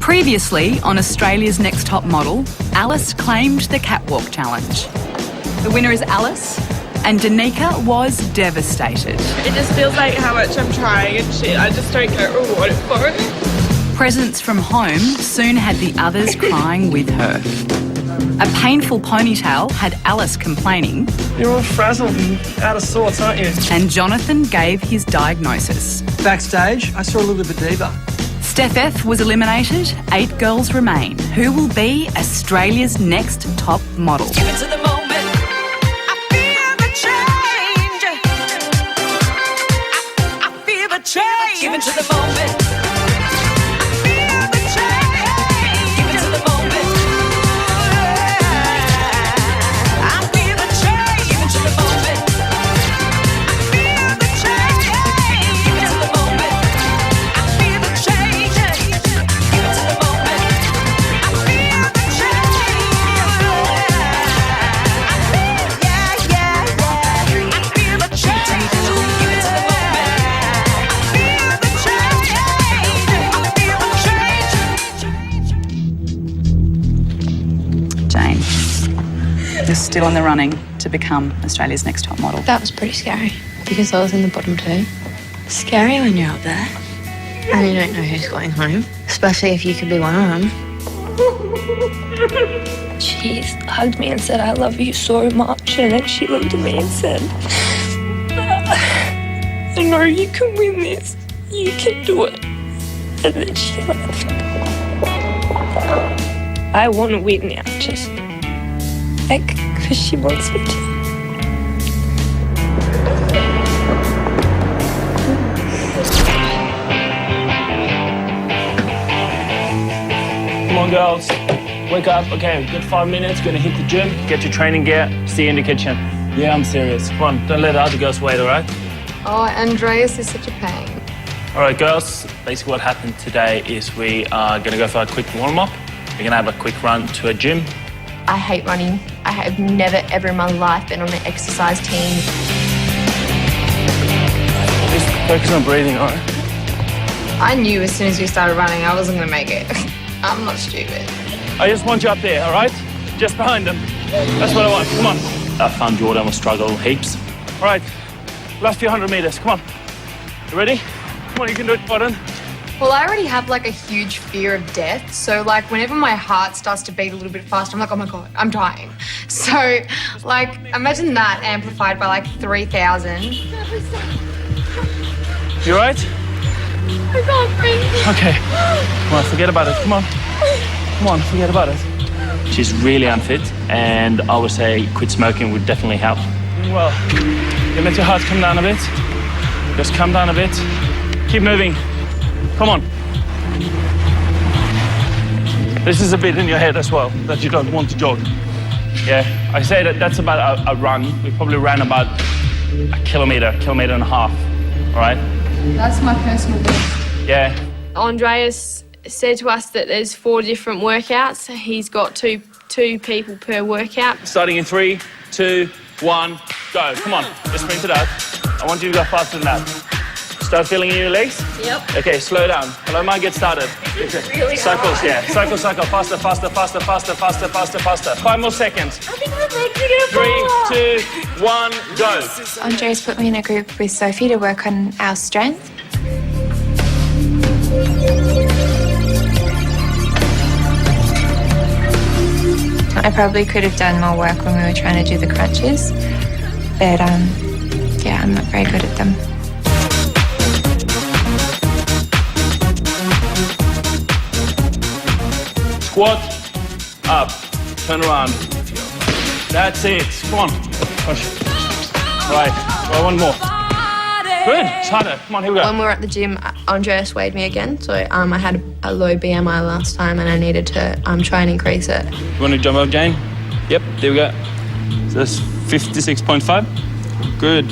Previously on Australia's Next Top Model, Alice claimed the catwalk challenge. The winner is Alice, and Danica was devastated. It just feels like how much I'm trying and shit. I just don't get rewarded for it. Presents from home soon had the others crying with her. A painful ponytail had Alice complaining. You're all frazzled and out of sorts, aren't you? And Jonathan gave his diagnosis. Backstage, I saw a little bit of a diva. Steph F was eliminated, 8 girls remain. Who will be Australia's next top model? Give it to the moment. I feel the change. I feel the change. Give it to the moment. I feel the change. Give it to the moment. I feel the change. Give it to the moment. I feel the change. Give it to the moment. I feel the change. Give it to the moment. I feel the change. I feel the change. Give it to the moment. I feel the change. I feel the change. Jane, you're still in the running to become Australia's next top model. That was pretty scary because I was in the bottom 2. Scary when you're up there and you don't know who's going home, especially if you could be one of them. She hugged me and said, "I love you so much," and then she looked at me and said, "I know you can win this. You can do it." And then she left. I want to win now, just like because she wants me to. Come on, girls. Wake up. Okay, good 5 minutes. Gonna hit the gym, get your training gear, see you in the kitchen. Yeah, I'm serious. Come on, don't let the other girls wait, all right? Oh, Andreas is such a pain. All right, girls. Basically what happened today is we are gonna go for a quick warm-up. We're gonna have a quick run to a gym. I hate running. I have never ever in my life been on an exercise team. Just focus on breathing, all right? I knew as soon as we started running I wasn't going to make it. I'm not stupid. I just want you up there, all right? Just behind them. That's what I want. Come on. I found Jordan will struggle heaps. All right, last few 100 meters. Come on. You ready? Come on, you can do it, Jordan. Well, I already have like a huge fear of death. So like whenever my heart starts to beat a little bit faster, I'm like, oh my God, I'm dying. So like imagine that amplified by like 3,000. You all right? I can't breathe. Okay. Come on, forget about it. Come on. Come on, forget about it. She's really unfit, and I would say quit smoking would definitely help. Well, you let your heart come down a bit. Just come down a bit. Keep moving. Come on. This is a bit in your head as well, that you don't want to jog. Yeah, I say that's about a run. We probably ran about a kilometer and a half, all right? That's my personal best. Yeah. Andreas said to us that there's 4 different workouts. He's got two people per workout. Starting in 3, 2, 1, go. Come on, just sprint it out. I want you to go faster than that. Start feeling in your legs? Yep. Okay, slow down. Hello, might get started. Really Cycles, hard. yeah. Cycle. Faster. 5 more seconds. I think my legs are gonna 3, 2, 1, go. Andreas put me in a group with Sophie to work on our strength. I probably could have done more work when we were trying to do the crunches, but yeah, I'm not very good at them. Squat, up, turn around. That's it. Come on. Push. Right. Well, one more. Good. It's harder. Come on, here we go. When we were at the gym, Andreas weighed me again, so I had a low BMI last time and I needed to try and increase it. You want to jump up, Jane? Yep, there we go. So that's 56.5. Good.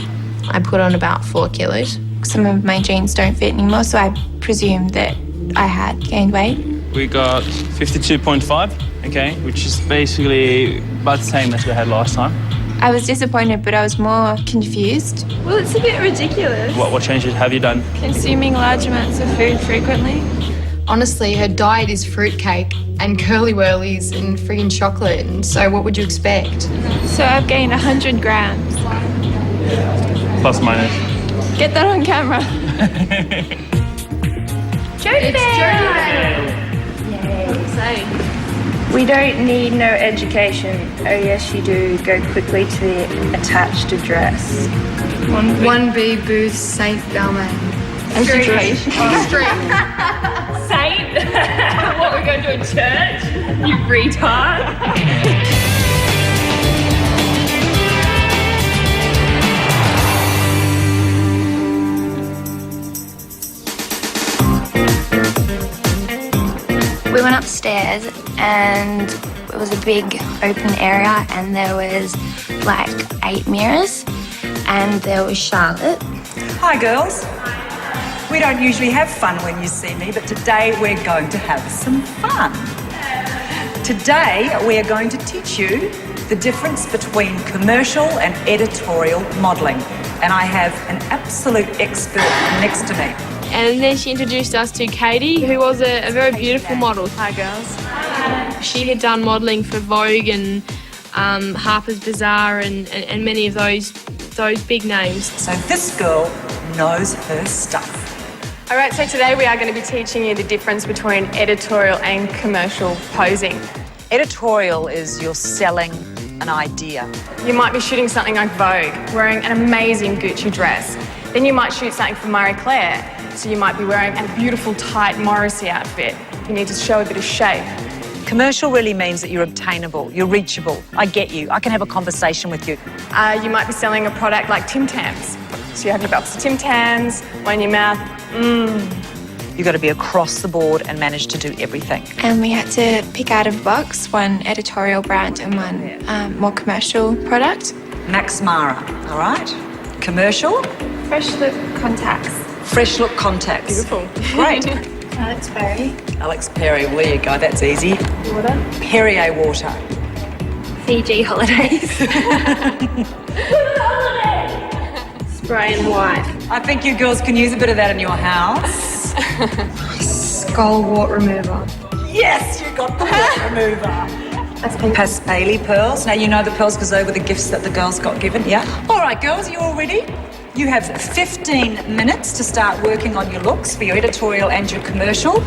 I put on about 4 kilos. Some of my jeans don't fit anymore, so I presumed that I had gained weight. We got 52.5, okay, which is basically about the same as we had last time. I was disappointed, but I was more confused. Well, it's a bit ridiculous. What changes have you done? Consuming large amounts of food frequently. Honestly, her diet is fruitcake and curly whirlies and friggin' chocolate. And so what would you expect? So I've gained 100 grams. Plus minus. Get that on camera. We don't need no education. Oh yes you do. Go quickly to the attached address. 1B booth, safe Balmain. Street. Saint? What, we're going to a church? You retard. We went upstairs and it was a big open area and there was like 8 mirrors and there was Charlotte. Hi girls. We don't usually have fun when you see me, but today we're going to have some fun. Today we are going to teach you the difference between commercial and editorial modelling. And I have an absolute expert next to me. And then she introduced us to Katie, who was a very beautiful model. Hi, girls. She had done modelling for Vogue and Harper's Bazaar and many of those big names. So this girl knows her stuff. All right, so today we are going to be teaching you the difference between editorial and commercial posing. Editorial is you're selling an idea. You might be shooting something like Vogue, wearing an amazing Gucci dress. Then you might shoot something for Marie Claire, so you might be wearing a beautiful tight Morrissey outfit. You need to show a bit of shape. Commercial really means that you're obtainable, you're reachable. I get you, I can have a conversation with you. You might be selling a product like Tim Tams. So you have your box of Tim Tams, one in your mouth, You've got to be across the board and manage to do everything. And we had to pick out of a box one editorial brand and one more commercial product. Max Mara, all right? Commercial? Fresh Look contacts. Fresh Look contacts. beautiful. Great. Alex Perry. Alex Perry, well, there you go, that's easy. Water. Perrier water. Fiji holidays. Spray and white. I think you girls can use a bit of that in your house. Skull wart remover. Yes, you got the wart remover. That's Paspaley pearls. Now you know the pearls because they were the gifts that the girls got given, yeah? All right, girls, you all ready? You have 15 minutes to start working on your looks for your editorial and your commercial.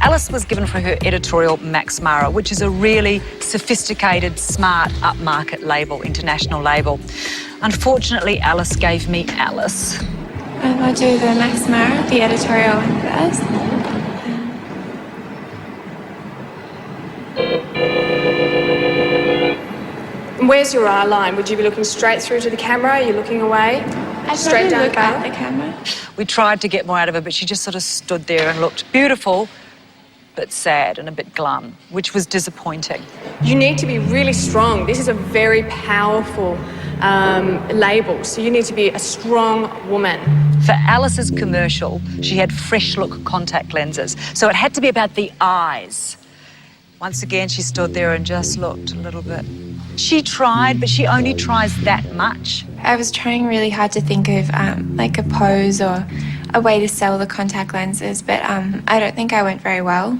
Alice was given for her editorial Max Mara, which is a really sophisticated, smart, upmarket label, international label. Unfortunately, Alice gave me Alice. I'll do the Max Mara, the editorial one first. Where's your eye line? Would you be looking straight through to the camera? Are you looking away? Straight down look at the camera. We tried to get more out of her, but she just sort of stood there and looked beautiful, but sad and a bit glum, which was disappointing. You need to be really strong. This is a very powerful label, so you need to be a strong woman. For Alice's commercial, she had Fresh Look contact lenses, so it had to be about the eyes. Once again, she stood there and just looked a little bit. She tried, but she only tries that much. I was trying really hard to think of like a pose or a way to sell the contact lenses, but I don't think I went very well.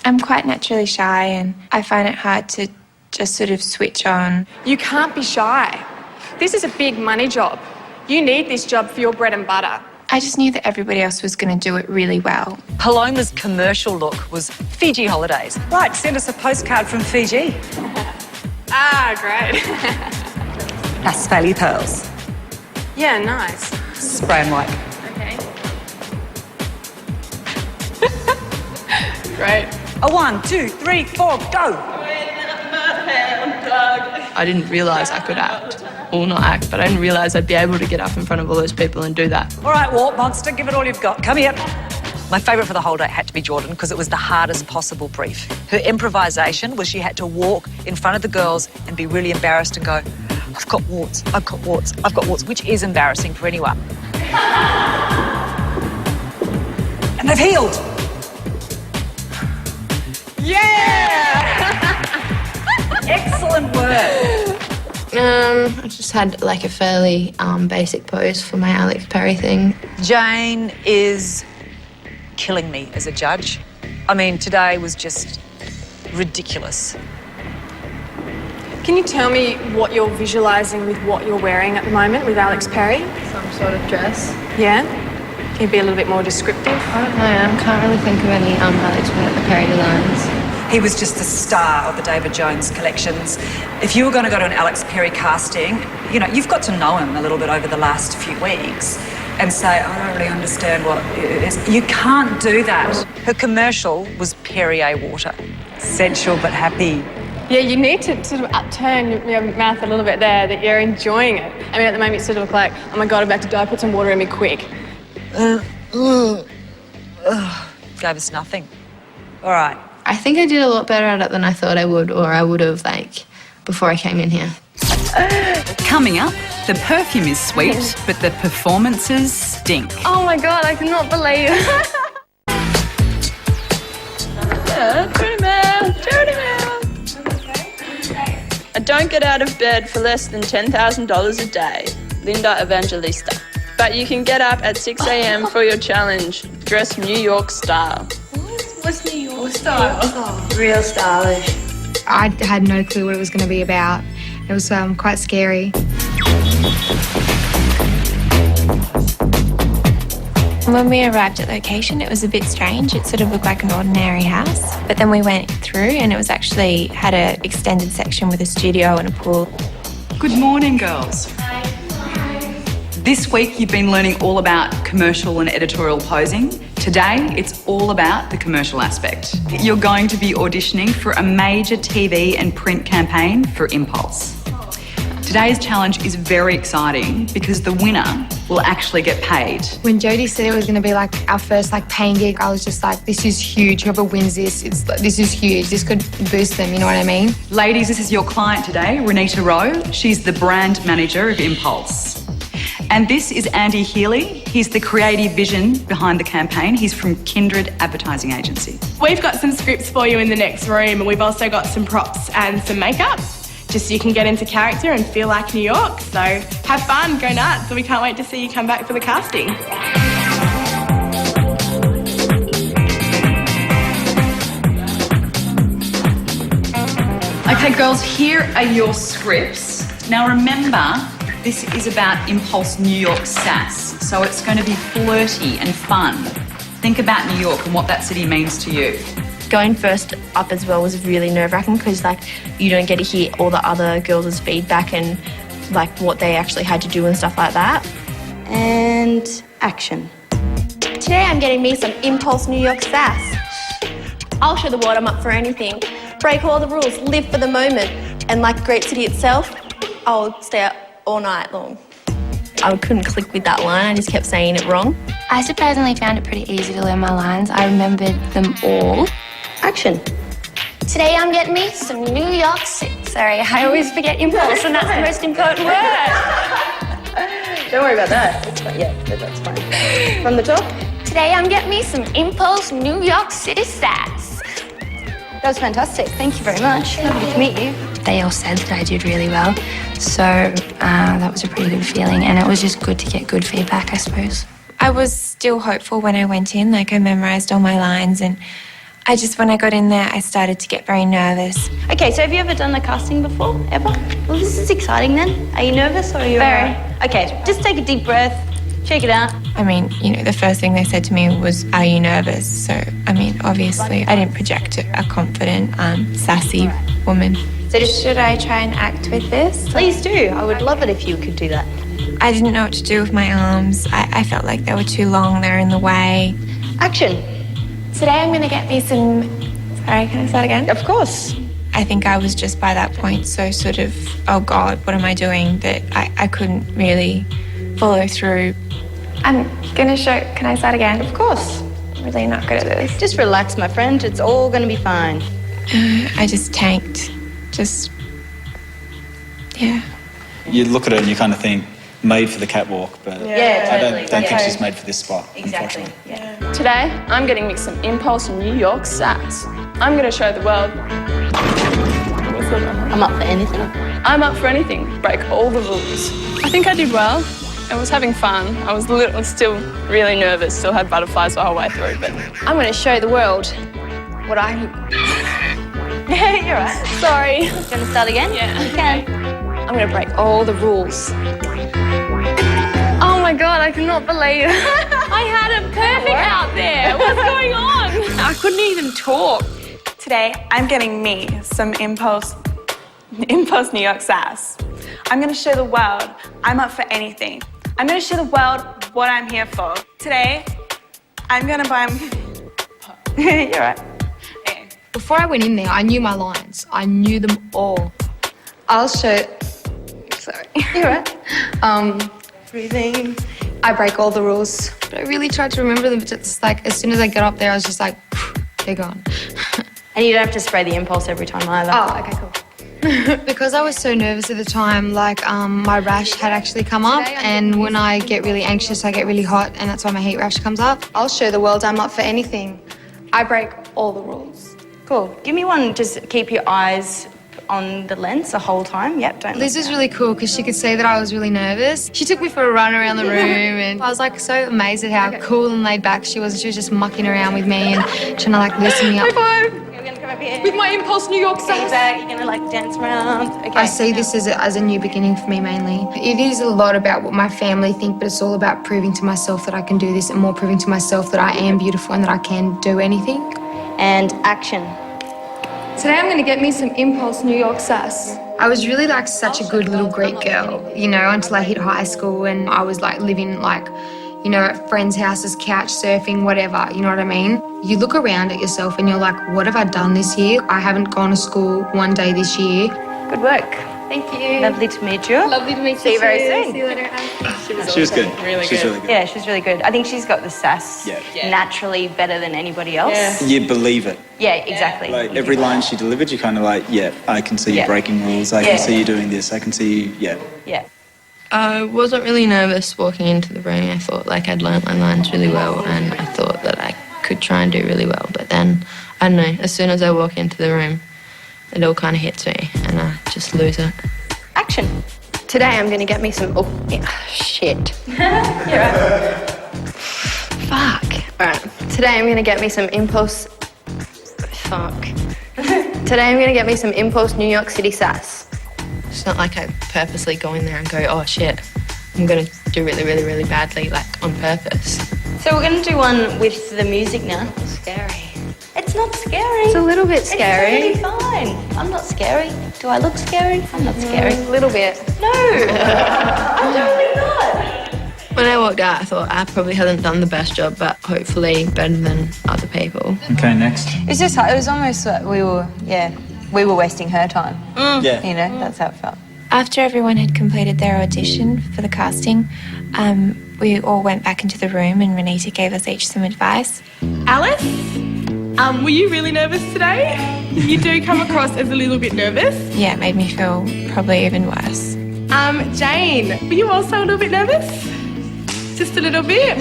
I'm quite naturally shy and I find it hard to just sort of switch on. You can't be shy. This is a big money job. You need this job for your bread and butter. I just knew that everybody else was going to do it really well. Paloma's commercial look was Fiji holidays. Right, send us a postcard from Fiji. Great. Paspaley pearls. Yeah, nice. Spray and wipe. Okay. Great. A 1, 2, 3, 4, go! I didn't realise I could act. Well, not act, but I didn't realise I'd be able to get up in front of all those people and do that. All right, Wart Monster, give it all you've got. Come here. My favourite for the whole day had to be Jordan because it was the hardest possible brief. Her improvisation was she had to walk in front of the girls and be really embarrassed and go, I've got warts, I've got warts, I've got warts, which is embarrassing for anyone. And they've healed. Yeah! Excellent. I just had like a fairly basic pose for my Alex Perry thing. Jane is killing me as a judge. I mean, today was just ridiculous. Can you tell me what you're visualising with what you're wearing at the moment with Alex Perry? Some sort of dress. Yeah? Can you be a little bit more descriptive? I don't know, I can't really think of any Alex Perry designs. He was just the star of the David Jones collections. If you were going to go to an Alex Perry casting, you know, you've got to know him a little bit over the last few weeks and say, I don't really understand what it is. You can't do that. Her commercial was Perrier water. Sensual but happy. Yeah, you need to sort of upturn your mouth a little bit there, that you're enjoying it. I mean, at the moment, you sort of look like, oh my God, I'm about to die, put some water in me quick. Gave us nothing. All right. I think I did a lot better at it than I thought I would, or I would have, like, before I came in here. Coming up, the perfume is sweet, but the performances stink. Oh my God, I cannot believe it. I don't get out of bed for less than $10,000 a day. Linda Evangelista. But you can get up at 6 a.m. for your challenge. Dress New York style. What's New York style? Real stylish. I had no clue what it was going to be about. It was quite scary. When we arrived at location, it was a bit strange. It sort of looked like an ordinary house. But then we went through and it was actually had an extended section with a studio and a pool. Good morning, girls. This week you've been learning all about commercial and editorial posing. Today it's all about the commercial aspect. You're going to be auditioning for a major TV and print campaign for Impulse. Today's challenge is very exciting because the winner will actually get paid. When Jodie said it was going to be like our first like paying gig, I was just like, this is huge. Whoever wins this, this is huge. This could boost them, you know what I mean? Ladies, this is your client today, Renita Rowe. She's the brand manager of Impulse. And this is Andy Healy. He's the creative vision behind the campaign. He's from Kindred Advertising Agency. We've got some scripts for you in the next room, and we've also got some props and some makeup, just so you can get into character and feel like New York. So have fun, go nuts, and we can't wait to see you come back for the casting. Okay, girls, here are your scripts. Now remember, this is about Impulse New York sass, so it's going to be flirty and fun. Think about New York and what that city means to you. Going first up as well was really nerve-wracking because, like, you don't get to hear all the other girls' feedback and, like, what they actually had to do and stuff like that. And action. Today I'm getting me some Impulse New York sass. I'll show the world I'm up for anything. Break all the rules, live for the moment. And like Great City itself, I'll stay up all night long. I couldn't click with that line, I just kept saying it wrong. I surprisingly found it pretty easy to learn my lines. I remembered them all. Action. Today I'm getting me some New York City. Sorry, I always forget Impulse, and that's the most important word. Don't worry about that. That's fine. From the top? Today I'm getting me some Impulse New York City sass. That was fantastic. Thank you very much. Lovely to meet you. They all said that I did really well, so that was a pretty good feeling, and it was just good to get good feedback, I suppose. I was still hopeful when I went in, like I memorised all my lines, and when I got in there, I started to get very nervous. Okay, so have you ever done a casting before? Ever? Well, this is exciting then. Are you nervous or are you Very. alright? Okay, just take a deep breath. Check it out. I mean, you know, the first thing they said to me was, are you nervous? So, I mean, obviously, I didn't project a confident, sassy woman. So Should I try and act with this? please do. I would love it if you could do that. I didn't know what to do with my arms. I felt like they were too long, they were in the way. Action. Today I'm going to get me some... Sorry, can I start again? Of course. I think I was just by that point so sort of, oh God, what am I doing? That I couldn't really follow through. I'm going to show... Can I start again? Of course. I'm really not good at this. Just relax, my friend. It's all going to be fine. I just tanked. Yeah. You look at it and you kind of think, made for the catwalk, but Yeah, I totally. don't think she's made for this spot, Exactly. unfortunately. Yeah. Today, I'm getting me some Impulse New York sass. I'm going to show the world What about her? I'm up for anything. I'm up for anything. Break all the rules. I think I did well. I was having fun. I was still really nervous, still had butterflies the whole way through, but I'm going to show the world what I... Yeah, you're right. Sorry. You want to start again? Yeah. You can. I'm going to break all the rules. Oh my God, I cannot believe it. I had it perfect out there. What's going on? I couldn't even talk. Today, I'm getting me some Impulse New York sass. I'm going to show the world I'm up for anything. I'm going to show the world what I'm here for. Today, I'm going to buy... You're right. Before I went in there, I knew my lines. I knew them all. I'll show... Sorry. You're right. Breathing. I break all the rules. But I really tried to remember them, but just like, as soon as I got up there, I was just like, they're gone. And you don't have to spray the Impulse every time either. Oh, okay, cool. Because I was so nervous at the time, like my rash had actually come up, and when I get really anxious, I get really hot, and that's why my heat rash comes up. I'll show the world I'm up for anything. I break all the rules. Cool. Give me one, just keep your eyes on the lens the whole time. Yep, don't Liz was really cool because she could see that I was really nervous. She took me for a run around the room, and I was like so amazed at how cool and laid back she was. She was just mucking around with me and trying to like loosen me up. You're going to come up here. With my Impulse New York sass. You're going to like dance around. Okay. I see this as a new beginning for me mainly. It is a lot about what my family think, but it's all about proving to myself that I can do this, and more proving to myself that I am beautiful and that I can do anything. And action. Today I'm going to get me some Impulse New York sass. I was really like such a good little Greek girl, you know, until I hit high school, and I was like living like, you know, at friends' houses, couch surfing, whatever, you know what I mean? You look around at yourself and you're like, what have I done this year? I haven't gone to school one day this year. Good work. Thank you. Lovely to meet you. Lovely to meet you. See you very soon. See you later. She was good. Really She's good. really good. Yeah, she's really good. I think she's got the sass naturally better than anybody else. Yeah. You believe it. Yeah, exactly. Like every line she delivered, you're kind of like, yeah, I can see you breaking rules. I can see you doing this. I can see you, Yeah. I wasn't really nervous walking into the room. I thought like I'd learnt my lines really well, and I thought that I could try and do really well. But then, I don't know, as soon as I walk into the room, it all kind of hits me and I just lose it. Action. Today I'm going to get me some... Oh, yeah, shit. You're right. Fuck. All right. Today I'm going to get me some Impulse... Fuck. Today I'm going to get me some Impulse New York City sass. It's not like I purposely go in there and go, oh shit, I'm going to do really, really, really badly, like on purpose. So we're going to do one with the music now. Scary. It's not scary. It's a little bit scary. It's totally fine. I'm not scary. Do I look scary? I'm not scary. A little bit. No. Totally not. When I walked out, I thought I probably hadn't done the best job, but hopefully better than other people. Okay, next. It's just, it was almost like we were wasting her time. Yeah. You know, that's how it felt. After everyone had completed their audition for the casting, we all went back into the room and Renita gave us each some advice. Alice, were you really nervous today? You do come across as a little bit nervous. Yeah, it made me feel probably even worse. Jane, were you also a little bit nervous? Just a little bit?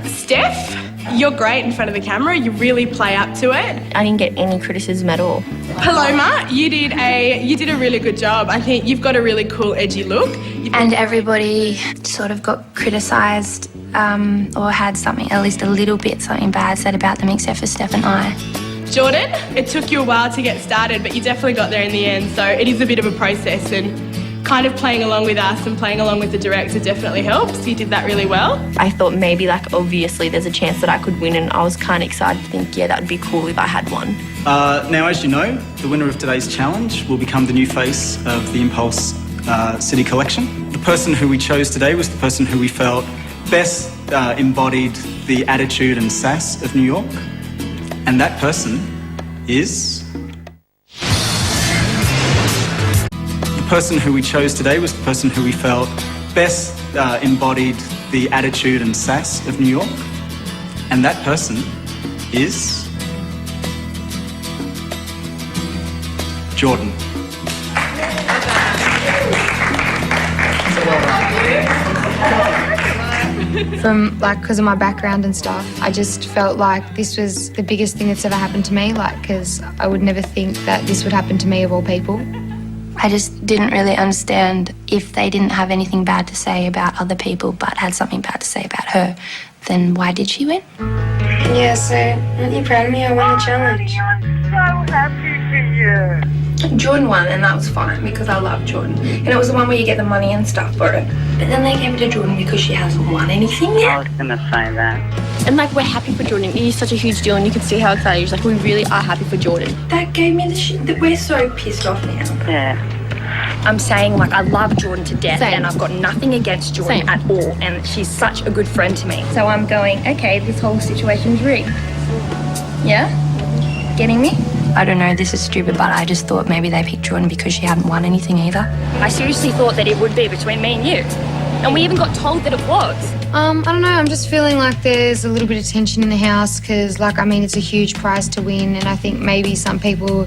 Steph, you're great in front of the camera. You really play up to it. I didn't get any criticism at all. Paloma, you did a really good job. I think you've got a really cool, edgy look. And everybody sort of got criticised or had something, at least a little bit, something bad said about them, except for Steph and I. Jordan, it took you a while to get started, but you definitely got there in the end. So it is a bit of a process, and kind of playing along with us and playing along with the director definitely helps. You did that really well. I thought maybe, like, obviously there's a chance that I could win, and I was kind of excited to think, yeah, that would be cool if I had won. Now, as you know, the winner of today's challenge will become the new face of the Impulse City Collection. The person who we chose today was the person who we felt best embodied the attitude and sass of New York. And that person is... The person who we chose today was the person who we felt best embodied the attitude and sass of New York. And that person is... Jordan. from because of my background and stuff. I just felt like this was the biggest thing that's ever happened to me, because I would never think that this would happen to me of all people. I just didn't really understand if they didn't have anything bad to say about other people but had something bad to say about her, then why did she win? Yeah, so aren't you proud of me? I won the challenge. I'm so happy for you. Jordan won, and that was fine because I love Jordan. And it was the one where you get the money and stuff for it. But then they gave it to Jordan because she hasn't won anything yet. I was going to say that. And we're happy for Jordan. It is such a huge deal, and you can see how excited he is. We really are happy for Jordan. That gave me the shit that we're so pissed off now. Yeah. I'm saying I love Jordan to death. Same. And I've got nothing against Jordan Same. at all, and she's such a good friend to me. So I'm going, okay, this whole situation's rigged. Yeah? Getting me? I don't know, this is stupid, but I just thought maybe they picked Jordan because she hadn't won anything either. I seriously thought that it would be between me and you. And we even got told that it was. I don't know, I'm just feeling like there's a little bit of tension in the house because, it's a huge prize to win, and I think maybe some people,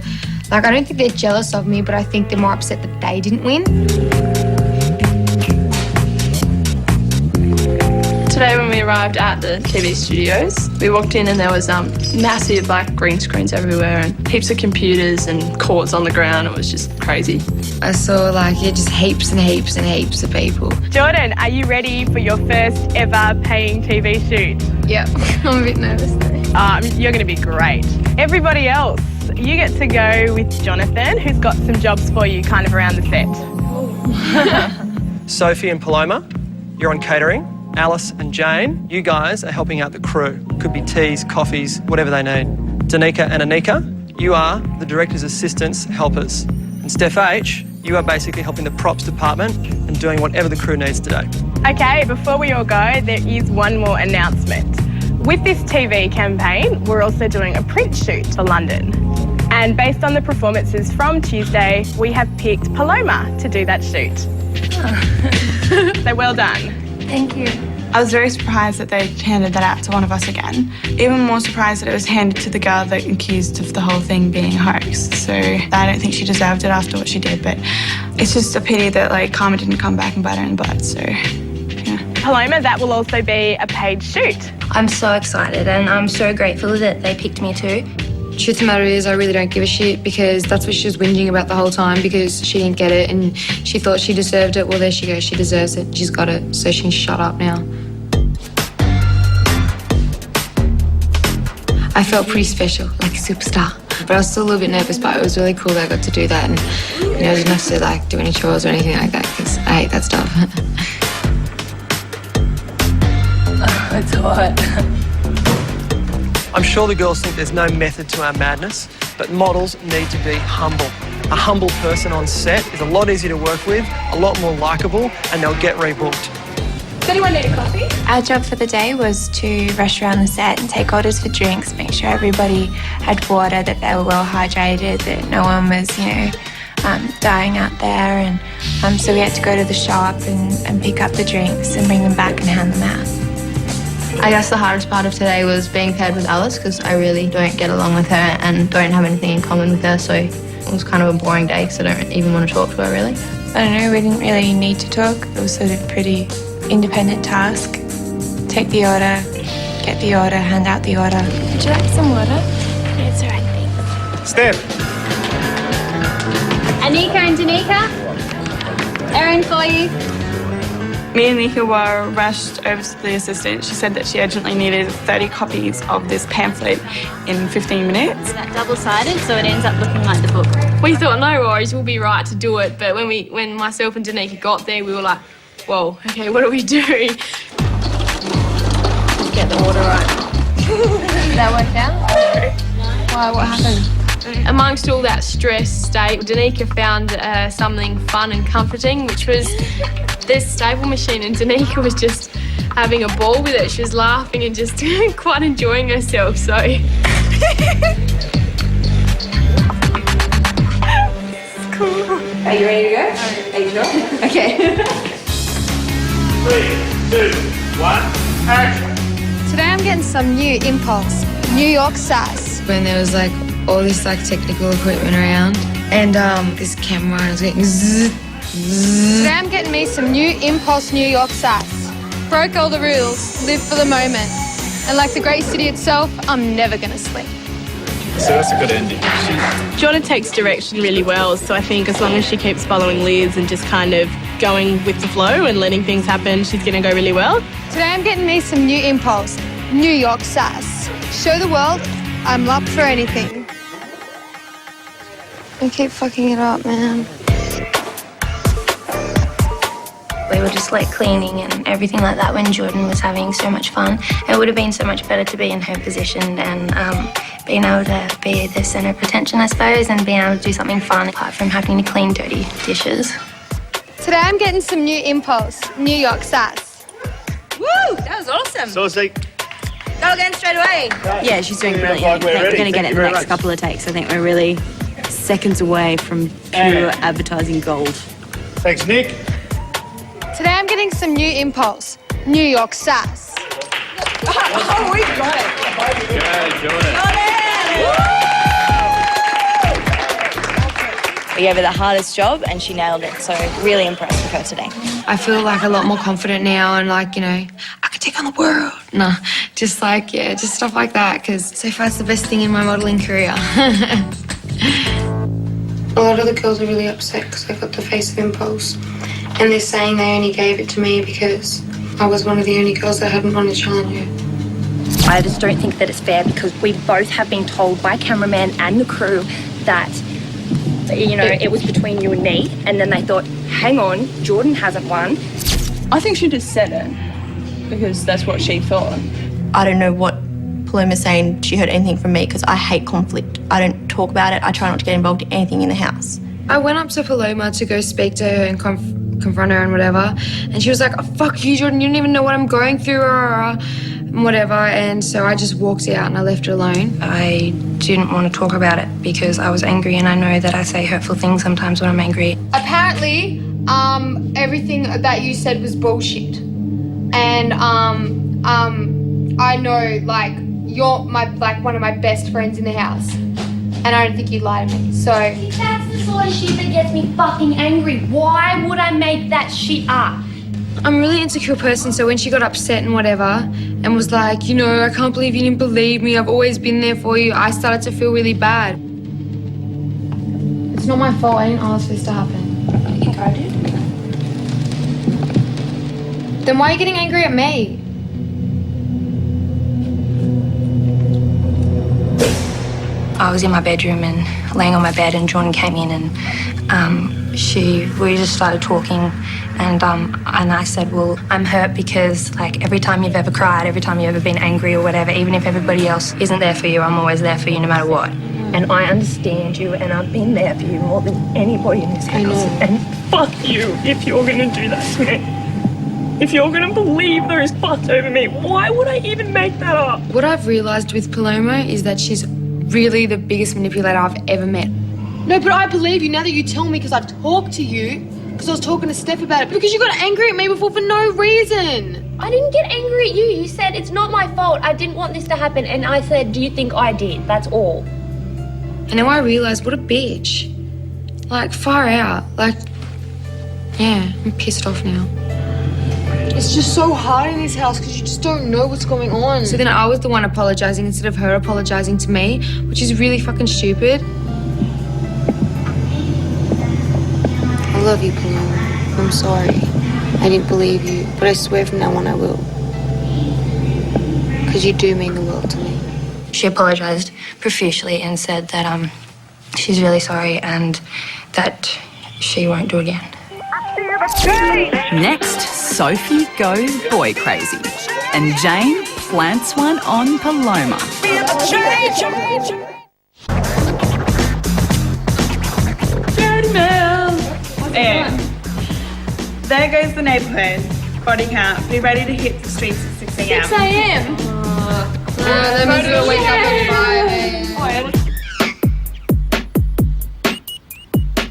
I don't think they're jealous of me, but I think they're more upset that they didn't win. Today when we arrived at the TV studios, we walked in and there was massive green screens everywhere and heaps of computers and cords on the ground. It was just crazy. I saw just heaps and heaps and heaps of people. Jordan, are you ready for your first ever paying TV shoot? Yeah, I'm a bit nervous though. You're going to be great. Everybody else, you get to go with Jonathan, who's got some jobs for you kind of around the set. Sophie and Paloma, you're on catering. Alice and Jane, you guys are helping out the crew. Could be teas, coffees, whatever they need. Danica and Anika, you are the director's assistants, helpers. And Steph H, you are basically helping the props department and doing whatever the crew needs today. Okay, before we all go, there is one more announcement. With this TV campaign, we're also doing a print shoot for London. And based on the performances from Tuesday, we have picked Paloma to do that shoot. So well done. Thank you. I was very surprised that they handed that out to one of us again. Even more surprised that it was handed to the girl that accused of the whole thing being a hoax. So I don't think she deserved it after what she did, but it's just a pity that karma didn't come back and bite her in the butt, so yeah. Paloma, that will also be a paid shoot. I'm so excited and I'm so grateful that they picked me too. Truth of the matter is, I really don't give a shit because that's what she was whinging about the whole time because she didn't get it and she thought she deserved it. Well, there she goes. She deserves it. She's got it. So she can shut up now. I felt pretty special, like a superstar. But I was still a little bit nervous, but it was really cool that I got to do that. And, I didn't have to, do any chores or anything like that because I hate that stuff. It's hot. I'm sure the girls think there's no method to our madness, but models need to be humble. A humble person on set is a lot easier to work with, a lot more likeable, and they'll get rebooked. Does anyone need a coffee? Our job for the day was to rush around the set and take orders for drinks, make sure everybody had water, that they were well hydrated, that no one was, dying out there. And so we had to go to the shop and pick up the drinks and bring them back and hand them out. I guess the hardest part of today was being paired with Alice because I really don't get along with her and don't have anything in common with her, so it was kind of a boring day because I don't even want to talk to her really. I don't know, we didn't really need to talk. It was sort of a pretty independent task. Take the order, get the order, hand out the order. Would you like some water? It's all right, thanks. Steph. Anika and Danica, errand for you. Me and Nika were rushed over to the assistant. She said that she urgently needed 30 copies of this pamphlet in 15 minutes. That double-sided, so it ends up looking like the book. We thought, no worries, we'll be right to do it. But when myself and Danica got there, we were like, whoa, okay, what do we do? Get the water right. That worked out? Why, what happened? Amongst all that stress state, Danica found something fun and comforting, which was this stable machine, and Danica was just having a ball with it. She was laughing and just quite enjoying herself, so. Cool. Are you ready to go? Are you sure? Okay. 3, 2, 1, action. Today I'm getting some new Impulse New York sass. When there was all this technical equipment around and this camera and I was getting zzz, zzz. Today I'm getting me some new Impulse New York sass. broke all the rules, live for the moment. And like the great city itself, I'm never going to sleep. So that's a good ending. Jordan takes direction really well, so I think as long as she keeps following Liz and just kind of going with the flow and letting things happen, she's going to go really well. Today I'm getting me some new impulse, New York sass. Show the world I'm up for anything. I keep fucking it up, man. We were just like cleaning and everything like that when Jordan was having so much fun. It would have been so much better to be in her position and being able to be the centre of attention, I suppose, and being able to do something fun apart from having to clean dirty dishes. Today I'm getting some new impulse, New York sass. Woo! That was awesome. Saucy. Go again straight away. Yeah, she's doing brilliant. I think we're going to get it in the next couple of takes. I think we're really seconds away from pure advertising gold. Thanks, Nick. Today I'm getting some new impulse, New York sass. Oh, we got it. Yeah, Jordan. We gave her the hardest job and she nailed it. So really impressed with her today. I feel like a lot more confident now and like, you know, I can take on the world. No, just like, yeah, just stuff like that because so far it's the best thing in my modelling career. A lot of the girls are really upset because I got the face of impulse. And they're saying they only gave it to me because I was one of the only girls that hadn't won the challenger. I just don't think that it's fair because we both have been told by cameraman and the crew that, you know, it was between you and me. And then they thought, hang on, Jordan hasn't won. I think she just said it because that's what she thought. I don't know what Paloma's saying she heard anything from me because I hate conflict. I don't talk about it. I try not to get involved in anything in the house. I went up to Paloma to go speak to her and confront her and whatever, and she was like, oh, fuck you, Jordan, you don't even know what I'm going through, and whatever, and so I just walked out and I left her alone. I didn't want to talk about it because I was angry, and I know that I say hurtful things sometimes when I'm angry. Apparently, everything that you said was bullshit. And I know, like, you're one of my best friends in the house. And I don't think you'd lie to me, so... That's the sort of shit that gets me fucking angry. Why would I make that shit up? I'm a really insecure person, so when she got upset and whatever, and was like, you know, I can't believe you didn't believe me, I've always been there for you, I started to feel really bad. It's not my fault, I didn't ask this to happen. I think I did. Then why are you getting angry at me? I was in my bedroom and laying on my bed and Jordan came in and we just started talking and I said, well, I'm hurt because like every time you've ever cried, every time you've ever been angry or whatever, even if everybody else isn't there for you, I'm always there for you no matter what. And I understand you and I've been there for you more than anybody in this house. And fuck you if you're gonna do that to me. If you're gonna believe those fucks over me, why would I even make that up? What I've realised with Paloma is that she's really the biggest manipulator I've ever met. No, but I believe you now that you tell me because I've talked to you, because I was talking to Steph about it, because you got angry at me before for no reason. I didn't get angry at you. You said it's not my fault. I didn't want this to happen. And I said, do you think I did? That's all. And now I realise what a bitch. Like, far out. Like, yeah, I'm pissed off now. It's just so hard in this house because you just don't know what's going on. So then I was the one apologising instead of her apologising to me, which is really fucking stupid. I love you, Paloma. I'm sorry. I didn't believe you, but I swear from now on I will. Because you do mean the world to me. She apologised profusely and said that she's really sorry and that she won't do it again. Next, Sophie goes boy crazy and Jane plants one on Paloma. And there goes the neighbourhood. Body count. Be ready to hit the streets at 6 a.m. 6 a.m? That means we'll wake up at 5 a.m.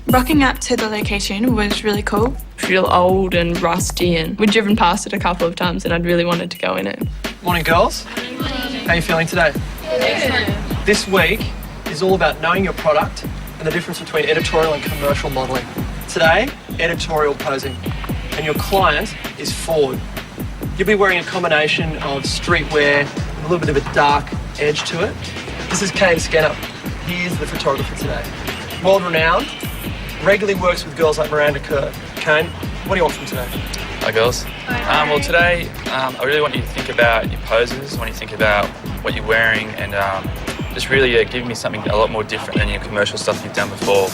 Rocking up to the location was really cool. Real old and rusty, and we'd driven past it a couple of times and I'd really wanted to go in it. Morning, girls. How are you feeling today? Excellent. This week is all about knowing your product and the difference between editorial and commercial modelling. Today, editorial posing, and your client is Ford. You'll be wearing a combination of streetwear, a little bit of a dark edge to it. This is Kane Skinner. He is the photographer today. World-renowned, regularly works with girls like Miranda Kerr. Kane, what do you want from today? Hi girls. Well today, I really want you to think about your poses, I want you to think about what you're wearing and just really give me something a lot more different than your commercial stuff you've done before.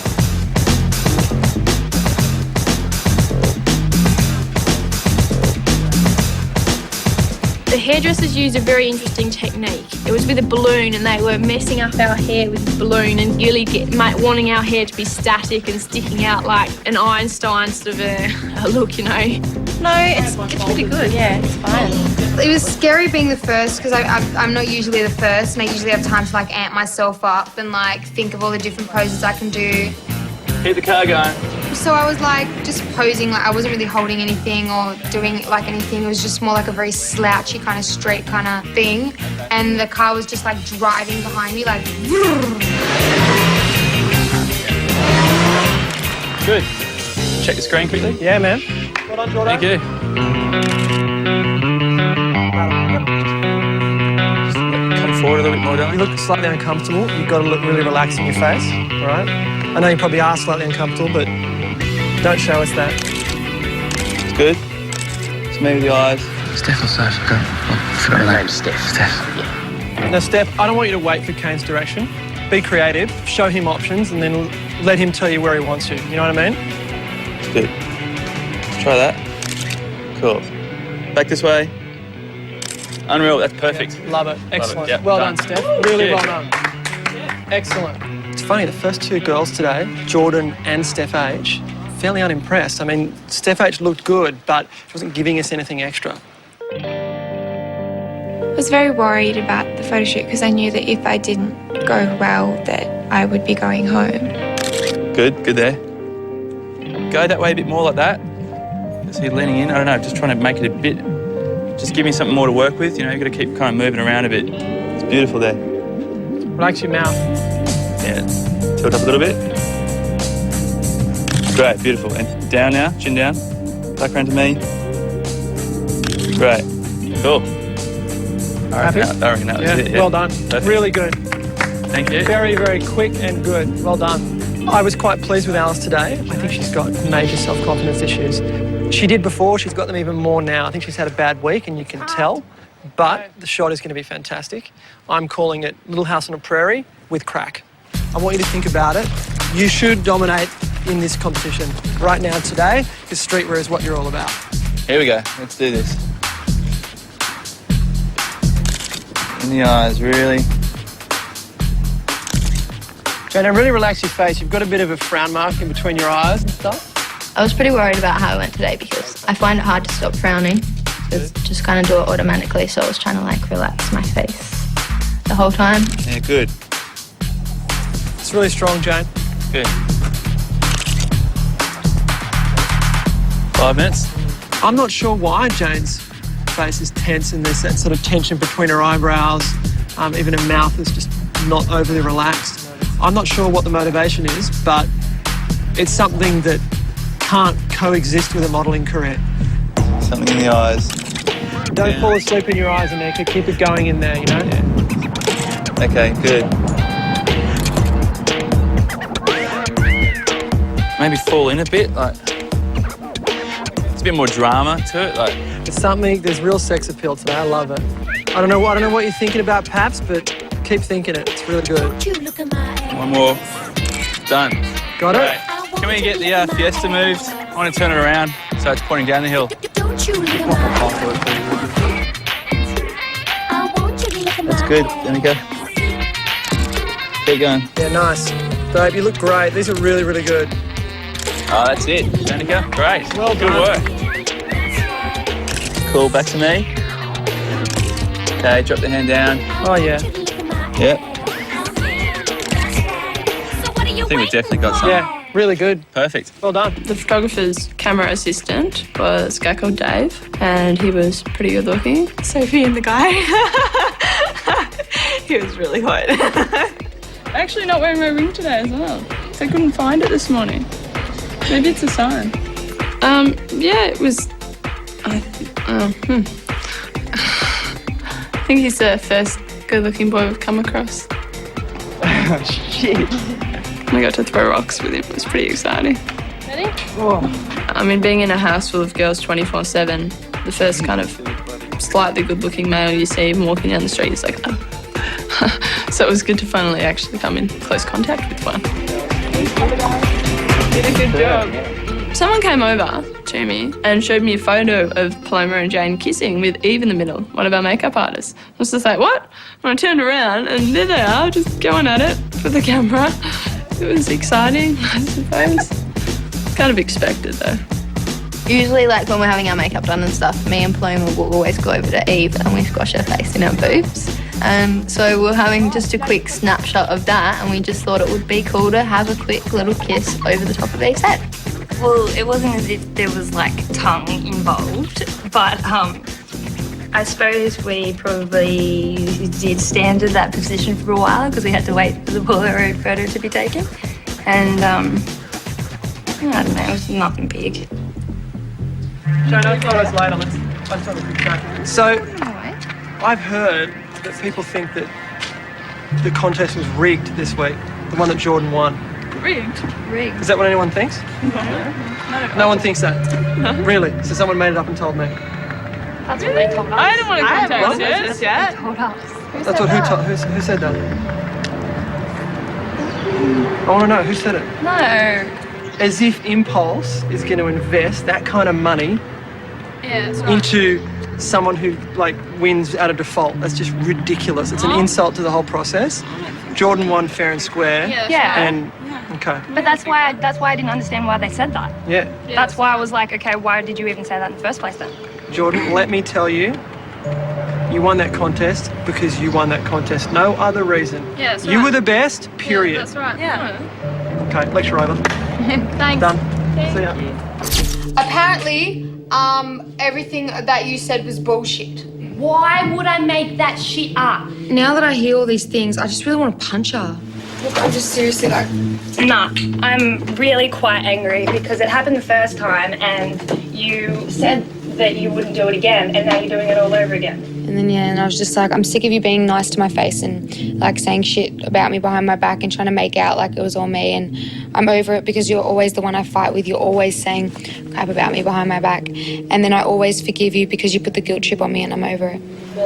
The hairdressers used a very interesting technique. It was with a balloon and they were messing up our hair with the balloon and really wanting our hair to be static and sticking out like an Einstein sort of a look, you know. No, it's pretty good, yeah, it's fine. It was scary being the first because I'm not usually the first and I usually have time to like amp myself up and like think of all the different poses I can do. Keep the car going. So I was like just posing, like I wasn't really holding anything or doing like anything. It was just more like a very slouchy kind of straight kind of thing. And the car was just like driving behind me like. Good. Check the screen quickly. Yeah, man. Well done, Jordan. Thank you. Come forward a little bit more, darling. You look slightly uncomfortable. You've got to look really relaxed in your face, all right? I know you probably are slightly uncomfortable, but don't show us that. It's good. Smooth the eyes. Steph or Soph? I forgot her name. Steph. Now, Steph, I don't want you to wait for Kane's direction. Be creative, show him options, and then let him tell you where he wants you. You know what I mean? It's good. Let's try that. Cool. Back this way. Unreal, that's perfect. Yeah, love it. Excellent. Yep, well done, Steph. Really well done. Yeah. Excellent. It's funny, the first two girls today, Jordan and Steph H, fairly unimpressed. I mean, Steph H looked good, but she wasn't giving us anything extra. I was very worried about the photo shoot because I knew that if I didn't go well, that I would be going home. Good there. Go that way a bit more like that. So you're leaning in, I don't know, just trying to make it a bit, just give me something more to work with, you know, you've got to keep kind of moving around a bit. It's beautiful there. Relax your mouth. Yeah, tilt up a little bit. Great, beautiful. And down now, chin down. Back around to me. Great, cool. I reckon that was it. Yeah. Well done. Perfect. Really good. Thank you. Very, very quick and good. Well done. I was quite pleased with Alice today. I think she's got major self-confidence issues. She did before, she's got them even more now. I think she's had a bad week and you can tell, but the shot is going to be fantastic. I'm calling it Little House on a Prairie with crack. I want you to think about it. You should dominate in this competition right now today because streetwear is what you're all about. Here we go, let's do this. In the eyes, really. Jane, really relax your face. You've got a bit of a frown mark in between your eyes and stuff. I was pretty worried about how I went today because I find it hard to stop frowning. Just kind of do it automatically, so I was trying to like relax my face the whole time. Yeah, good. It's really strong, Jane. Good. 5 minutes. I'm not sure why Jane's face is tense and there's that sort of tension between her eyebrows. Even her mouth is just not overly relaxed. I'm not sure what the motivation is, but it's something that can't coexist with a modelling career. Something in the eyes. Don't fall asleep in your eyes, Anika. Keep it going in there, you know? Yeah. Okay, good. Maybe fall in a bit, like it's a bit more drama to it, like. There's real sex appeal today. I love it. I don't know what you're thinking about, perhaps, but keep thinking it. It's really good. One more. Done. Got it? Right. Can we get the Fiesta moved? I want to turn it around so it's pointing down the hill. That's good. There we go. Keep going. Yeah, nice. Babe, you look great. These are really, really good. Oh, that's it. Danica, great. Well good done. work. Cool, back to me. Okay, drop the hand down. Oh, yeah. Yep. I think we've definitely got something. Yeah, really good. Perfect. Well done. The photographer's camera assistant was a guy called Dave, and he was pretty good looking. Sophie and the guy. He was really hot. Actually not wearing my ring today as well. So I couldn't find it this morning. Maybe it's a sign. Yeah, it was... think he's the first good-looking boy we've come across. Shit. I got to throw rocks with him. It was pretty exciting. Ready? I mean, being in a house full of girls 24/7, the first kind of slightly good-looking male you see him walking down the street, it's like, oh. So it was good to finally actually come in close contact with one. Did a good job. Someone came over to me and showed me a photo of Paloma and Jane kissing with Eve in the middle, one of our makeup artists. I was just like, what? And I turned around and there they are, just going at it for the camera. It was exciting, I suppose. Kind of expected though. Usually, like when we're having our makeup done and stuff, me and Paloma will always go over to Eve and we squash her face in our boobs. So we're having just a quick snapshot of that, and we just thought it would be cool to have a quick little kiss over the top of Eve's head. Well, it wasn't as if there was like tongue involved, but I suppose we probably did stand in that position for a while because we had to wait for the Polaroid photo to be taken. And I don't know, it was nothing big. Joe, no photos later. Let's have a quick chat. So, I've heard that people think that the contest was rigged this week, the one that Jordan won. Rigged? Is that what anyone thinks? No one thinks that? No. Really? So someone made it up and told me? That's what they told us. I don't want to contact us yet. They told us. That's what who said that? I want to know, who said it? No. As if Impulse is going to invest that kind of money into someone who like wins out of default. That's just ridiculous. It's an insult to the whole process. Jordan won fair and square. Yeah. And okay. But that's why I didn't understand why they said that. Yeah. That's why I was like, okay, why did you even say that in the first place then? Jordan, let me tell you, you won that contest because you won that contest. No other reason. Yeah, that's You right. were the best, period. Yeah, that's right. Yeah. Okay, lecture over. Thanks. Done. See ya. Apparently, everything that you said was bullshit. Why would I make that shit up? Now that I hear all these things, I just really want to punch her. Look, I'm just seriously like... Nah, I'm really quite angry because it happened the first time and you said that you wouldn't do it again and now you're doing it all over again. And then, and I was just like, I'm sick of you being nice to my face and, like, saying shit about me behind my back and trying to make out like it was all me. And I'm over it because you're always the one I fight with. You're always saying crap about me behind my back. And then I always forgive you because you put the guilt trip on me and I'm over it.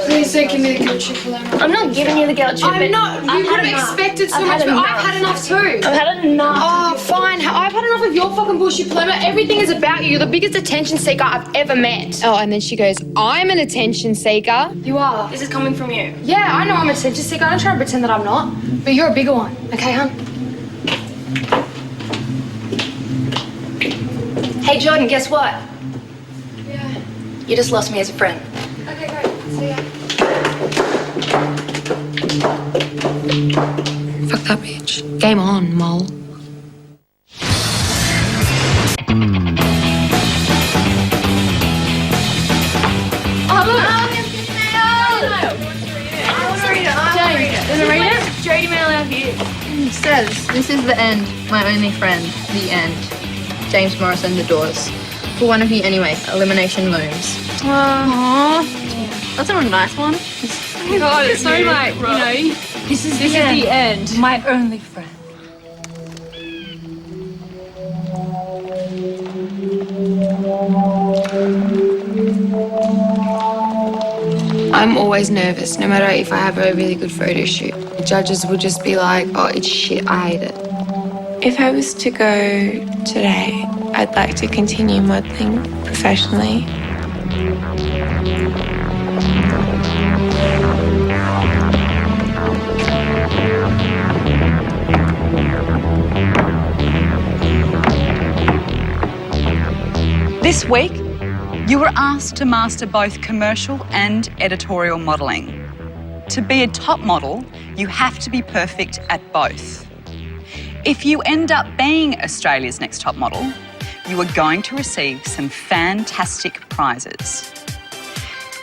Please don't give me the guilt trip, Paloma. I'm not giving you the guilt trip. I'm not. You would have expected so much, but I've had enough too. I've had enough. Oh, fine. I've had enough of your fucking bullshit, Paloma. Everything is about you. You're the biggest attention seeker I've ever met. Oh, and then she goes, I'm an attention seeker. You are. This is coming from you. Yeah, I know I'm an attention seeker. I don't try to pretend that I'm not. But you're a bigger one. Okay, hun? Hey, Jordan, guess what? Yeah. You just lost me as a friend. Okay, great. See ya. Fuck that bitch. Game on, mole. Straight email out here. It says, this is the end, my only friend, the end. James Morrison, The Doors. For one of you anyway, elimination looms. Aww. That's a nice one. Oh my God, it's so like, you know, This is the end. My only friend. I'm always nervous, no matter if I have a really good photo shoot. The judges would just be like, oh, it's shit, I hate it. If I was to go today, I'd like to continue modelling professionally. This week, you were asked to master both commercial and editorial modelling. To be a top model, you have to be perfect at both. If you end up being Australia's Next Top Model, you are going to receive some fantastic prizes.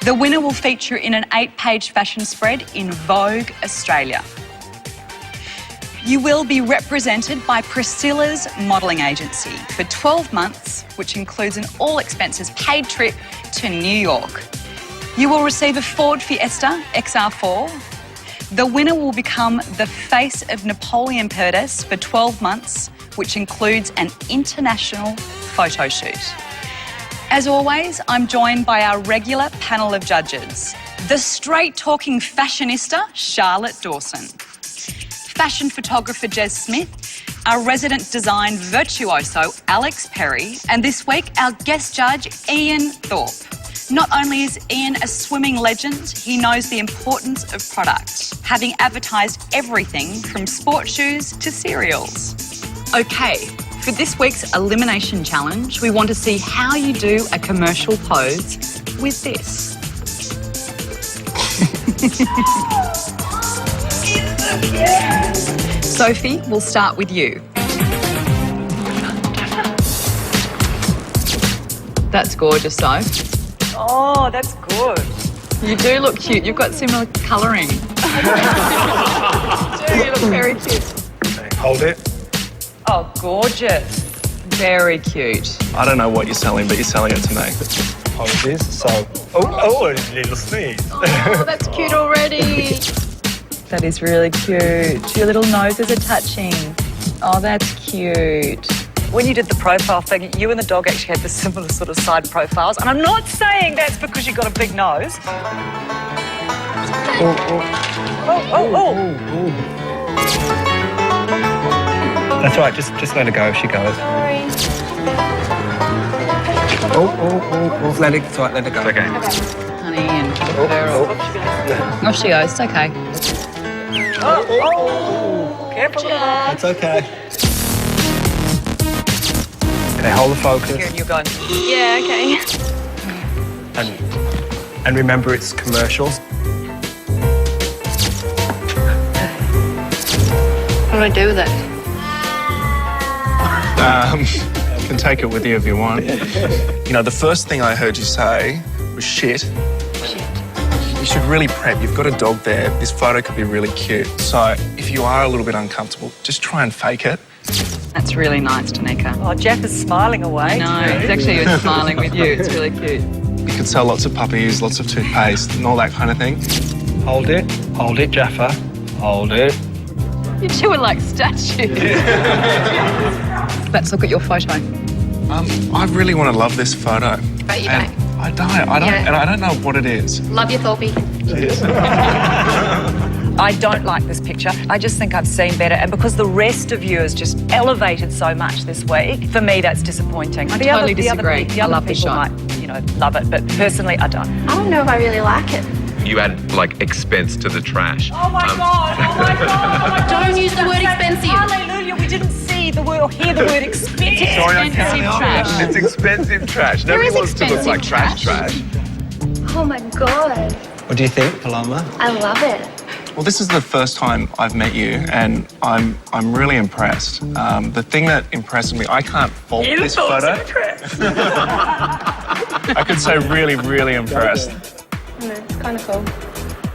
The winner will feature in an 8-page fashion spread in Vogue Australia. You will be represented by Priscilla's modelling agency for 12 months, which includes an all-expenses paid trip to New York. You will receive a Ford Fiesta XR4. The winner will become the face of Napoleon Purdes for 12 months, which includes an international photo shoot. As always, I'm joined by our regular panel of judges. The straight-talking fashionista, Charlotte Dawson. Fashion photographer, Jez Smith. Our resident design virtuoso, Alex Perry. And this week, our guest judge, Ian Thorpe. Not only is Ian a swimming legend, he knows the importance of product, having advertised everything from sports shoes to cereals. Okay, for this week's elimination challenge, we want to see how you do a commercial pose with this. Sophie, we'll start with you. That's gorgeous, Soph. Oh, that's good. You do look cute. You've got similar colouring. You look very cute. Hold it. Oh, gorgeous. Very cute. I don't know what you're selling, but you're selling it to me. Hold this. So, oh, a little sneeze. Oh, that's cute already. That is really cute. Your little noses are touching. Oh, that's cute. When you did the profile thing, you and the dog actually had the similar sort of side profiles. And I'm not saying that's because you've got a big nose. Oh. That's all right. Just let her go if she goes. Sorry. Oh. Let it. It's all right. Let her go. Okay. Honey, and her off she goes. It's okay. Oh. Careful. It's okay. Okay, hold the focus. Here, you're going. Yeah, okay. And remember, it's commercials. What do I do with it? You can take it with you if you want. You know, the first thing I heard you say was shit. You should really prep. You've got a dog there. This photo could be really cute. So if you are a little bit uncomfortable, just try and fake it. That's really nice, Danica. Oh, Jeff is smiling away. No, he's actually smiling with you. It's really cute. You could sell lots of puppies, lots of toothpaste, and all that kind of thing. Hold it, Jaffa. Hold it. You two are like statues. Let's look at your photo. I really want to love this photo. But you don't. I don't, and I don't know what it is. Love you, Thorpey. I don't like this picture. I just think I've seen better. And because the rest of you has just elevated so much this week, for me, that's disappointing. I totally disagree. The I other love this people shot. might, love it. But personally, I don't. I don't know if I really like it. You add, like, expense to the trash. Oh, my God. Don't use the word expensive. Hallelujah. We didn't see the word or hear the word expensive. Sorry, I can't Expensive help trash. it. It's expensive trash. There Nobody is wants to look like expensive trash. Oh my God. What do you think, Paloma? I love it. Well, this is the first time I've met you, and I'm really impressed. The thing that impressed me, I can't fault this photo. I could say really, really impressed. It's kind of cool.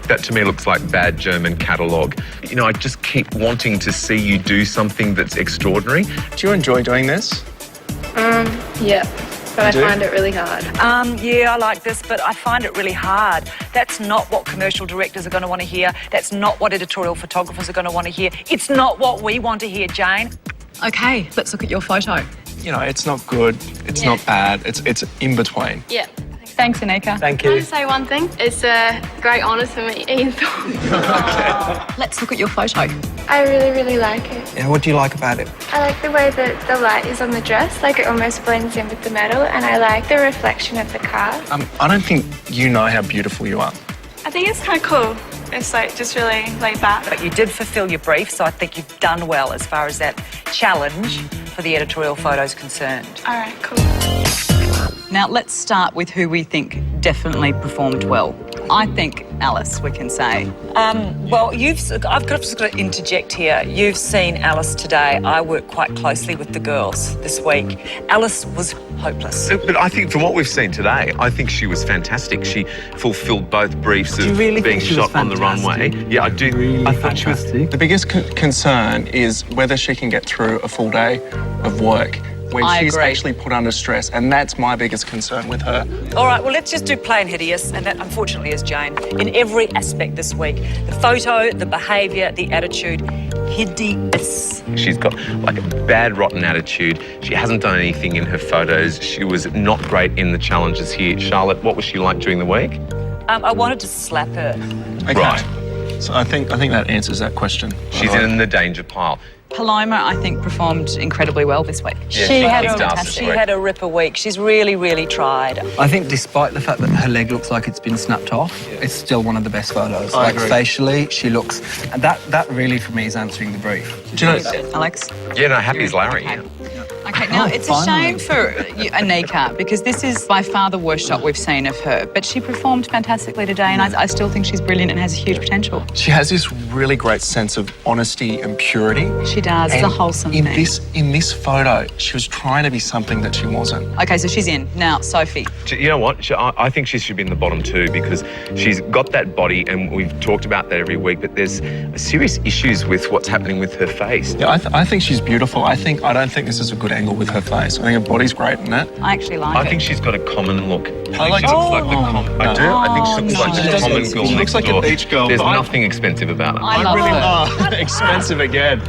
That to me looks like bad German catalogue. You know, I just keep wanting to see you do something that's extraordinary. Do you enjoy doing this? Yeah. But I do? find it really hard. Yeah, I like this, but I find it really hard. That's not what commercial directors are going to want to hear. That's not what editorial photographers are going to want to hear. It's not what we want to hear, Jane. Okay, let's look at your photo. You know, it's not good, it's not bad, it's in between. Yeah. Thanks, Anika. Thank Can I you. just say one thing? It's a great honour to meet Ian Thorpe. Let's look at your photo. I really, really like it. Yeah, what do you like about it? I like the way that the light is on the dress, like it almost blends in with the metal, and I like the reflection of the car. I don't think you know how beautiful you are. I think it's kind of cool. It's like just really laid back. But you did fulfil your brief, so I think you've done well as far as that challenge for the editorial photo is concerned. All right, cool. Now, let's start with who we think definitely performed well. I think, Alice, we can say. Well, I've just got to interject here. You've seen Alice today. I work quite closely with the girls this week. Alice was hopeless. But I think from what we've seen today, I think she was fantastic. She fulfilled both briefs of being shot on the runway. Yeah, I do. Really I thought she was. The biggest concern is whether she can get through a full day of work. when I she's agree. actually put under stress, and that's my biggest concern with her. All right, well, let's just do plain hideous, and that, unfortunately, is Jane. In every aspect this week. The photo, the behaviour, the attitude, hideous. She's got like a bad, rotten attitude. She hasn't done anything in her photos. She was not great in the challenges here. Charlotte, what was she like during the week? I wanted to slap her. Okay. Right. So I think that answers that question. She's in the danger pile. Paloma, I think, performed incredibly well this week. Yeah, She had fantastic. a ripper week. She's really, really tried. I think despite the fact that her leg looks like it's been snapped off, it's still one of the best photos. I Like agree. facially, she looks... And that really, for me, is answering the brief. Do you know, Alex? Yeah, no, happy as Larry. Okay. Okay, now it's a shame for Anika because this is by far the worst shot we've seen of her, but she performed fantastically today and I still think she's brilliant and has a huge potential. she has this really great sense of honesty and purity. She does, it's a And wholesome in thing. this photo, she was trying to be something that she wasn't. Okay, so she's in. Now, Sophie. You know what? I think she should be in the bottom too because she's got that body and we've talked about that every week, but there's serious issues with what's happening with her face. Yeah, I think she's beautiful. I don't think this is a good angle with her face. I think her body's great in that. I actually like it. I think she's got a common look. I like she looks like the common. I do. I think she looks no. like She the does common look- girl she next looks like a door. beach girl, There's but I- nothing expensive about her. I love her. Expensive again.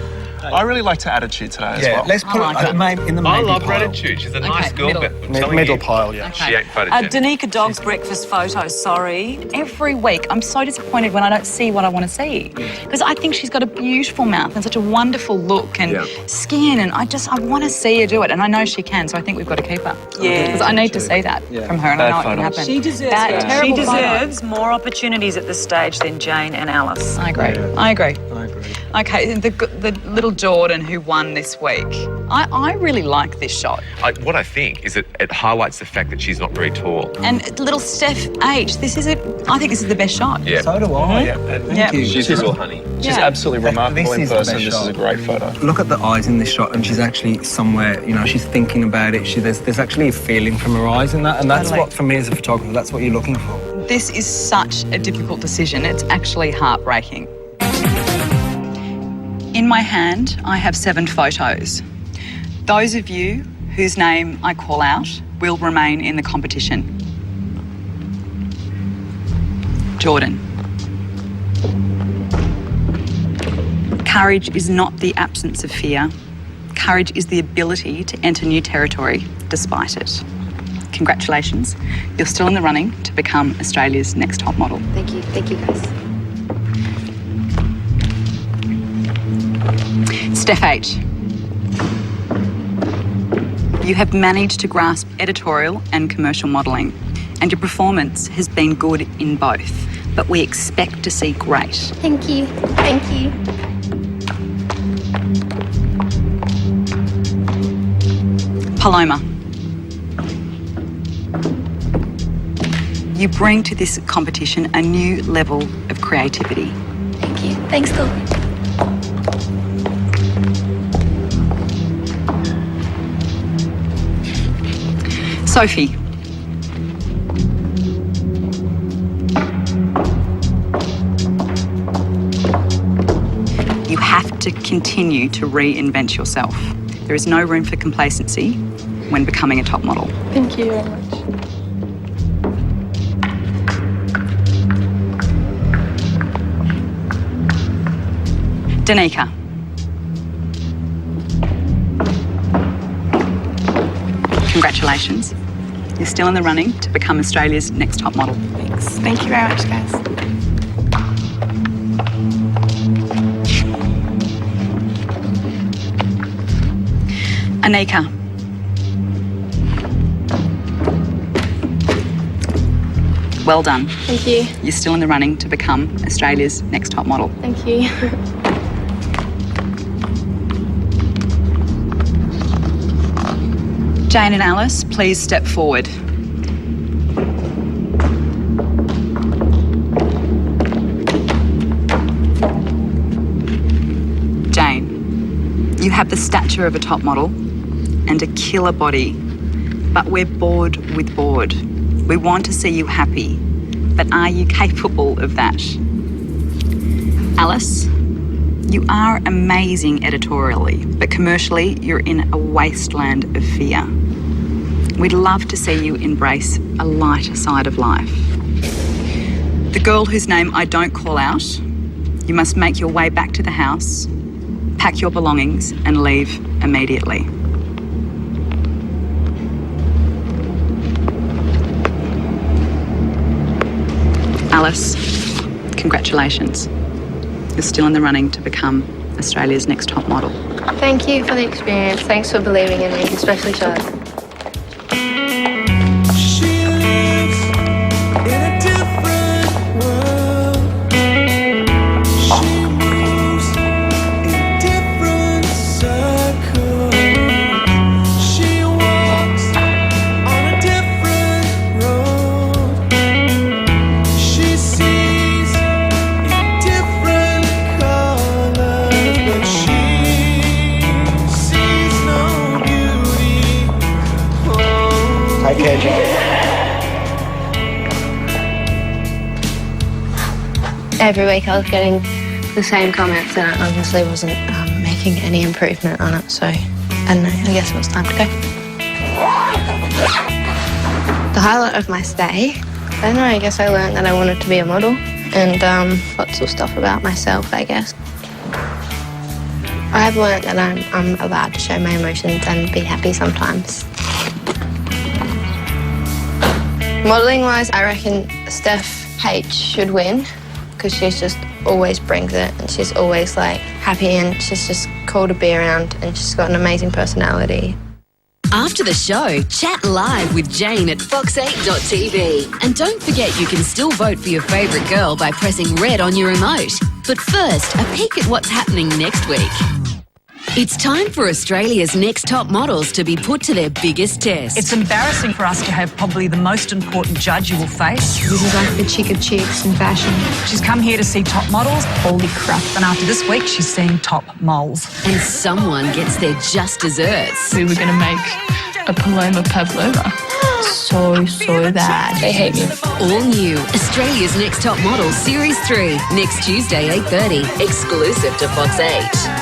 I really liked her attitude today as well. let's put like it it. in the I maybe love her pile. attitude. She's a nice Okay, girl, middle. but I'm telling Middle you, pile, yeah. she ain't photogenic. Danica Dog's breakfast photo, sorry. Every week, I'm so disappointed when I don't see what I want to see because I think she's got a beautiful mouth and such a wonderful look and skin, and I want to see her do it, and I know she can, so I think we've got to keep her. Yeah. Because I need to see that from her, and I know it can happen. She deserves That terrible photo. more opportunities at this stage than Jane and Alice. I agree. Yeah. I agree. I agree. Okay, the little Jordan who won this week, I really like this shot. What I think is that it highlights the fact that she's not very tall. And little Steph H, I think this is the best shot. Yeah. So do I. Yeah. Thank you. She's real honey. She's Yeah. absolutely remarkable This in is the person. best This is shot. a great photo. Look at the eyes in this shot, and she's actually somewhere, she's thinking about it. There's actually a feeling from her eyes in that, and that's Totally. what, for me as a photographer, that's what you're looking for. This is such a difficult decision. It's actually heartbreaking. In my hand, I have 7 photos. Those of you whose name I call out will remain in the competition. Jordan. Courage is not the absence of fear. Courage is the ability to enter new territory despite it. Congratulations, you're still in the running to become Australia's next top model. Thank you guys. Steph H. You have managed to grasp editorial and commercial modelling, and your performance has been good in both, but we expect to see great. Thank you. Thank you. Paloma. You bring to this competition a new level of creativity. Thank you. Thanks, Phil. Sophie. You have to continue to reinvent yourself. There is no room for complacency when becoming a top model. Thank you very much. Danica. Congratulations. You're still in the running to become Australia's next top model. Thanks. Thank you very much, guys. Anika. Well done. Thank you. You're still in the running to become Australia's next top model. Thank you. Jane and Alice, please step forward. Jane, you have the stature of a top model and a killer body, but we're bored with bored. We want to see you happy, but are you capable of that? Alice, You are amazing editorially, but commercially, you're in a wasteland of fear. We'd love to see you embrace a lighter side of life. The girl whose name I don't call out, you must make your way back to the house, pack your belongings, and leave immediately. Alice, congratulations. You're still in the running to become Australia's next top model. Thank you for the experience. Thanks for believing in me, especially Charlotte. Every week I was getting the same comments and I obviously wasn't making any improvement on it, so I don't know, I guess it was time to go. The highlight of my stay, I don't know, I guess I learned that I wanted to be a model and lots of stuff about myself, I guess. I've learned that I'm allowed to show my emotions and be happy sometimes. Modelling-wise, I reckon Steph H should win because she's just always brings it and she's always like happy and she's just cool to be around and she's got an amazing personality. After the show, chat live with Jane at fox8.tv. And don't forget you can still vote for your favourite girl by pressing red on your remote. But first, a peek at what's happening next week. It's time for Australia's next top models to be put to their biggest test. It's embarrassing for us to have probably the most important judge you will face. This is like the chick of chicks in fashion. She's come here to see top models. Holy crap. And after this week, she's seeing top moles. And someone gets their just desserts. We were going to make a Paloma Pavlova. So bad. They hate me. All new Australia's Next Top Model Series 3, next Tuesday, 8:30, exclusive to Fox 8.